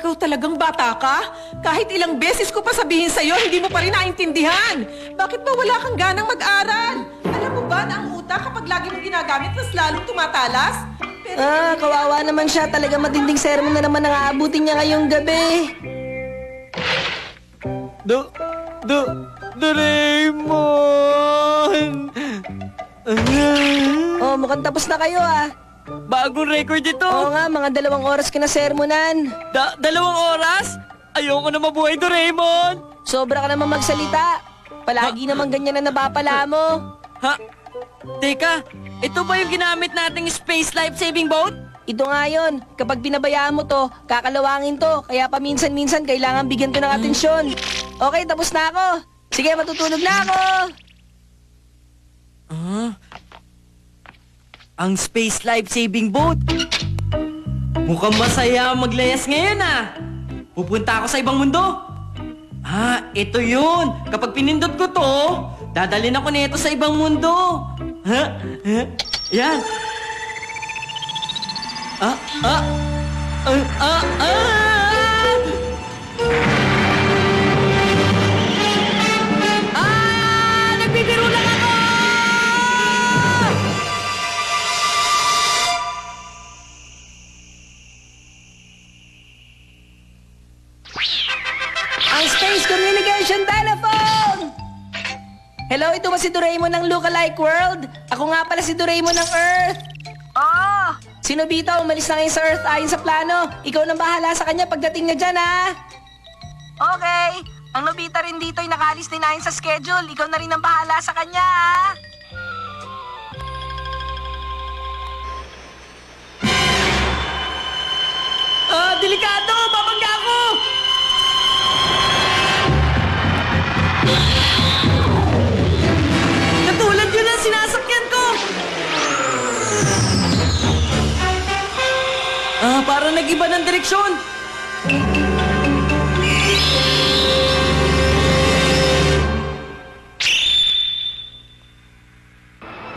Ikaw talagang bata ka? Kahit ilang beses ko pa sabihin sa'yo, hindi mo pa rin naintindihan. Bakit ba wala kang ganang mag-aral? Alam mo ba na ang utak kapag lagi mong ginagamit, mas lalong tumatalas? Pero Kawawa naman siya. Talaga matinding sermon na naman ang aabutin niya ngayong gabi. Doraemon! Oh, mukhang tapos na kayo ah. Bagong record ito! Oo nga, mga 2 oras ka na sermonan. 2 oras? Ayoko na mabuhay, Doraemon! Sobra ka naman magsalita. Palagi naman ganyan na napapala mo. Ha? Teka, ito ba yung ginamit nating space life-saving boat? Ito nga yun. Kapag pinabayaan mo to, kakalawangin to. Kaya paminsan-minsan kailangan bigyan to ng atensyon. Okay, tapos na ako. Sige, matutulog na ako. Ang space life-saving boat? Mukhang masaya maglayas ngayon ah! Pupunta ako sa ibang mundo! Ito yun! Kapag pinindot ko to, dadalhin ako nito sa ibang mundo! Yan! Nagbibiro lang ako! Ang Space Communication Telephone! Hello, ito ba si Doraemon ng Lookalike World? Ako nga pala si Doraemon ng Earth. Si Nobita umalis na ngayon sa Earth ayon sa plano. Ikaw nang bahala sa kanya pagdating niya dyan, ha? Okay. Ang Nobita rin dito ay nakaalis din ayon sa schedule. Ikaw na rin ang bahala sa kanya, ha? Delikado! Babangga ako! Katulad yun ang sinasakyan ko! Parang nag-iba ng direksyon!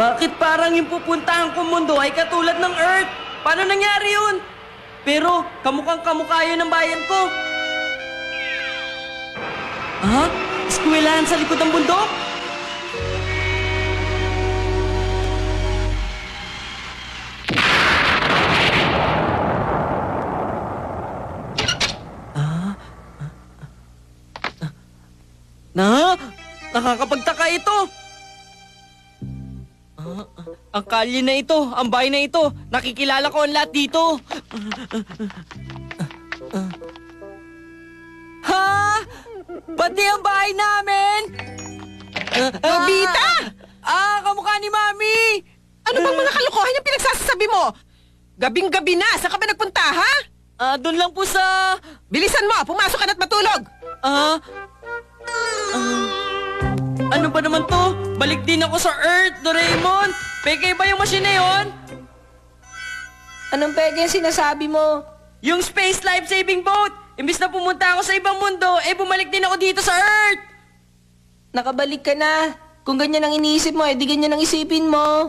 Bakit parang yung pupuntahan kong mundo ay katulad ng Earth? Paano nangyari yun? Pero kamukhang kamukha yun ng bayan ko. Eskwelahan sa likod ng bundok? Nakakapagtaka ito. Ang kalye na ito, ang bahay na ito, nakikilala ko ang lahat dito. Ha? Pati ang bahay namin? Nobita! Kamukha ni Mami! Ano bang mga kalokohan yung pinagsasabi mo? Gabing-gabi na, saan ka ba nagpunta, ha? Doon lang po sa... Bilisan mo, pumasok ka na't matulog! Ano ba naman to? Balik din ako sa Earth, Doraemon! Peke ba yung machine na yun? Anong peke yung sinasabi mo? Yung space life-saving boat! Imbis na pumunta ako sa ibang mundo, bumalik din ako dito sa Earth! Nakabalik ka na. Kung ganyan ang iniisip mo, di ganyan ang isipin mo.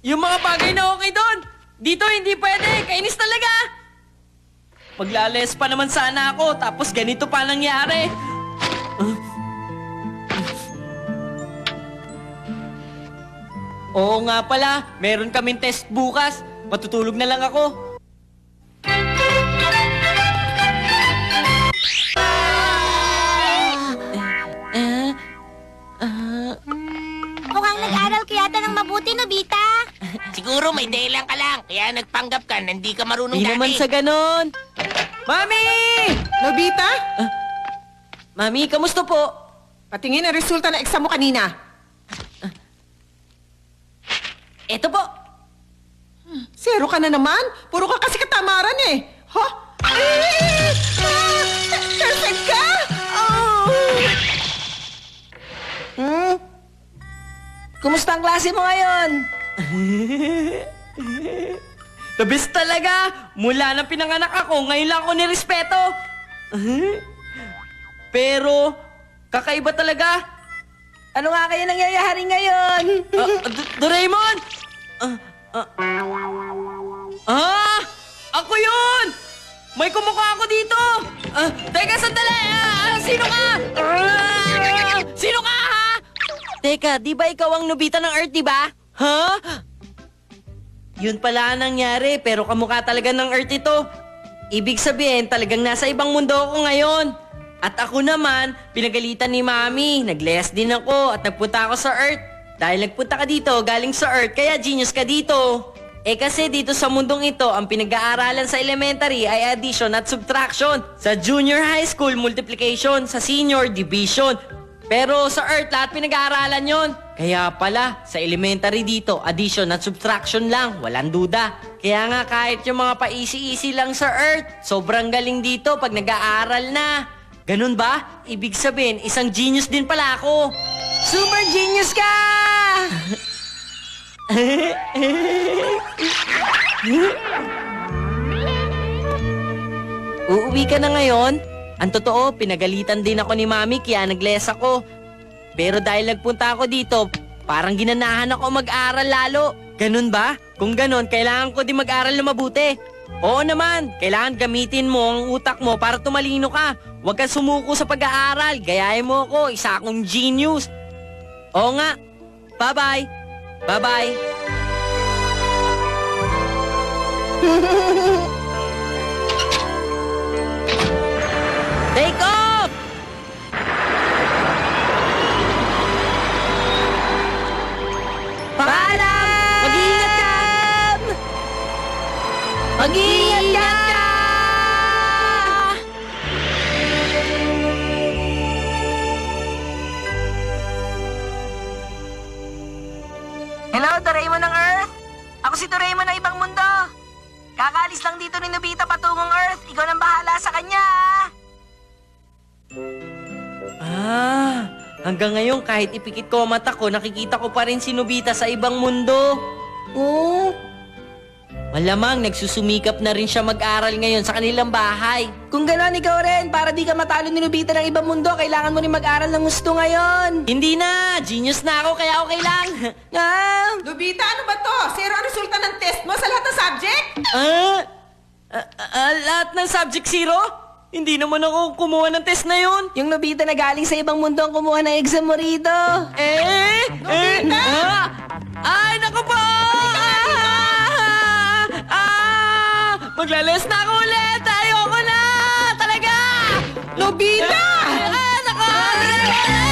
Yung mga bagay na okay doon! Dito hindi pwede! Kainis talaga! Maglales pa naman sana ako, tapos ganito pa nangyari. Oo nga pala, meron kaming test bukas. Matutulog na lang ako. Mukhang nag-aral ka yata ng mabuti, Nobita. Siguro may dahilan ka lang, kaya nagpanggap ka na hindi ka marunong Hindi dati. naman sa ganon. Mami! Nobita, Mami, kamusta po? patingin ang resulta ng exam mo kanina. Eto po. Zero ka na naman? Puro ka kasi katamaran eh. Ha? Perfect ka? Kumusta ang klase mo ngayon? The best talaga! Mula nang pinanganak ako, ngayon lang ako nirespeto. Pero, kakaiba talaga. Ano nga kaya nangyayari ngayon? Doraemon! Ako yun! May kumukha ako dito! Teka, sandali! Sino ka? Sino ka, ha? Teka, di ba ikaw ang Nobita ng Earth, di ba? Ha? Yun pala ang nangyari, pero kamukha talaga ng Earth ito. Ibig sabihin, talagang nasa ibang mundo ako ngayon. At ako naman, pinagalitan ni Mami. Naglayas din ako at nagpunta ako sa Earth. Dahil nagpunta ka dito, galing sa Earth, kaya genius ka dito. Kasi dito sa mundong ito, ang pinag-aaralan sa elementary ay addition at subtraction. Sa junior high school, multiplication. Sa senior, division. Pero sa Earth, lahat pinag-aaralan yon. Kaya pala, sa elementary dito, addition at subtraction lang, walang duda. Kaya nga kahit yung mga pa-easy-easy lang sa Earth, sobrang galing dito pag nag-aaral na. Ganun ba? Ibig sabihin, isang genius din pala ako. Super genius ka! Uuwi ka na ngayon? Ang totoo, pinagalitan din ako ni Mami kaya nag-less ako. Pero dahil nagpunta ako dito, parang ginanahan ako mag-aral lalo. Ganun ba? Kung ganun, kailangan ko din mag-aral na mabuti. Oo naman, kailangan gamitin mo ang utak mo para tumalino ka. Huwag kang sumuko sa pag-aaral. Gayahin mo ako, isa akong genius. Oo nga. Bye-bye. Bye-bye. Take off! Paalam! Mag-iingat ka! Mag-iingat ka! Hello, Doraemon ng Earth! Ako si Doraemon ng ibang mundo! Kakaalis lang dito ni Nobita patungong Earth. Ikaw nang bahala sa kanya, Hanggang ngayon kahit ipikit ko ang mata ko, nakikita ko pa rin si Nobita sa ibang mundo. Oo. Malamang nagsusumikap na rin siya mag-aral ngayon sa kanilang bahay. Kung gano'n, ikaw rin. Para di ka matalo ni Nobita ng ibang mundo, kailangan mo rin mag-aral ng gusto ngayon. Hindi na! Genius na ako kaya okay lang. Nobita, ano ba to? Zero ang resulta ng test mo sa lahat ng subject? Lahat ng subject zero? Hindi naman ako kumuha ng test na yun. Yung Nobita na galing sa ibang mundo ang kumuha ng exam mo rito. Nobita! Ay, naku po! Maglalas na ako ulit! Ayoko na! Talaga! Nobita! Naku!